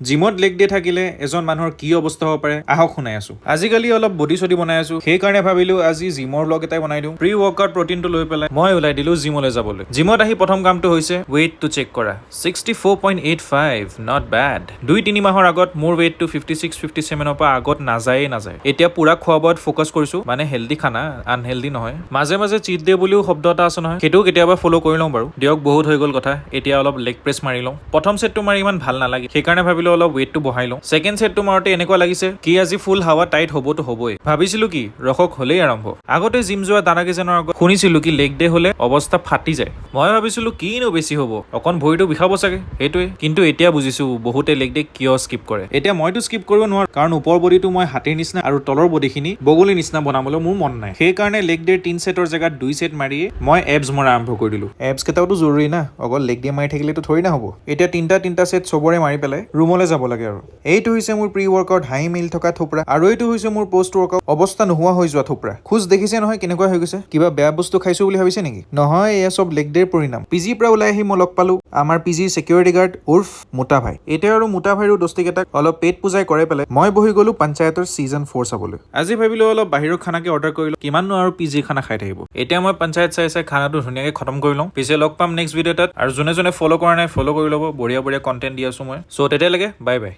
জিমত leg day থাকিলে এজন মানুহৰ কি অৱস্থা হ'ব পাৰে আহক শুনাই আছো। আজিকালি অলপ বডি চডি বনাই আছো, সেইকাৰণে ভাবিলো আজি জিমৰ ব্লগ এটাই বনাই দিওঁ। প্ৰি ৱৰ্কআউট প্ৰটিনটো লৈ পেলাই মই ওলাই দিলো জিমলৈ যাবলৈ। জিমত আহি প্ৰথম কামটো হৈছে ৱেইটটো চেক কৰা। 64.85 নট বেড। 2-3 মাহৰ আগত মোৰ ৱেইটটো 56-57ৰ পৰা আগত নাযায়। এতিয়া পুৰা খোৱা বোৱাত ফ'কাছ কৰিছো, মানে হেল্ডি খানা, আনহেল্ডি নহয়। মাজে মাজে চিট ডে বুলিও শব্দ এটা আছে নহয়, সেইটোও কেতিয়াবা ফ'ল' কৰি লওঁ বাৰু। দিয়ক বহুত হৈ গ'ল কথা, এতিয়া অলপ লেগ প্ৰেছ মাৰি লওঁ। প্ৰথম ছেটটো মাৰি ইমান ভাল নালাগে, সেইকাৰণে ভাবিলো অলপ ৱেইটটো বঢ়াই লওঁ। ছেকেণ্ড ছেটটো মাৰোতে এনেকুৱা লাগিছে কি আজি ফুল হাৱা টাইট হ'বতো হ'বই। ভাবিছিলো কি ৰখক হ'লেই আৰম্ভ। আগতে জিম যোৱা দাদাকেইজনৰ আগত শুনিছিলো কি লেগ ডে হ'লে অৱস্থা ফাটি যায়। মই ভাবিছিলো কিনো বেছি হ'ব, অকণ ভৰিটো বিষাব চাগে, সেইটোৱে। কিন্তু এতিয়া বুজিছো বহুতে লেগ ডে কিয় স্কিপ কৰে। এতিয়া মইতো স্কিপ কৰিব নোৱাৰো, কাৰণ ওপৰ বডিটো মই হাতীৰ নিচিনা আৰু তলৰ বডিখিনি বগলীৰ নিচিনা বনাবলৈ মোৰ মন নাই। সেইকাৰণে লেগ ডেৰ 3 ছেটৰ জেগাত 2 ছেট মাৰিয়ে মই এবছ মৰা আৰম্ভ কৰি দিলো। এবছ কেইটাওতো জৰুৰী না, অকল লেগ ডে মাৰি থাকিলেতো থৰি না হ'ব। এতিয়া তিনটা ছেট চবৰে মাৰি পেলাই ৰুমলৈ যাব লাগে আৰু। এইটো হৈছে মোৰ প্ৰি ৱৰ্কআউট হাই মিল থকা থোপৰা, আৰু এইটো হৈছে মোৰ পষ্ট ৱৰ্কআউট অৱস্থা নোহোৱা হৈ যোৱা থোপৰা। খোজ দেখিছে নহয় কেনেকুৱা হৈ গৈছে, কিবা বেয়া বস্তু খাইছো বুলি ভাবিছে নেকি? নহয়, এয়া চব লেগ ডেৰ পৰিণাম। পিজিৰ পৰা ওলাই আহি মই লগ পালো আমাৰ পিজিৰ চিকিউৰিটি গাৰ্ড উৰ্ফ মোটা ভাই। এতিয়া আৰু মোটা ভাইৰো দস্তিকেইটাক অলপ পেট পূজাই কৰাই পেলাই মই বহি গলো পঞ্চায়তৰ ছিজন 4 চাবলৈ। আজি ভাবিলো অলপ বাহিৰৰ খানাকে অৰ্ডাৰ কৰিলো, কিমাননো আৰু পিজিৰ খানা খাই থাকিব। এতিয়া মই পঞ্চায়ত চাই খানাটো ধুনীয়াকে খতম কৰি লওঁ। পিছে লগ পাম নেক্সট ভিডিঅ' এটাত, আৰু যোনে ফ'ল' কৰা নাই ফ'ল' কৰি ল'ব। বঢ়িয়া কণ্টেন্ট দি আছো মই। চ' তেতিয়ালৈকে বাই বাই।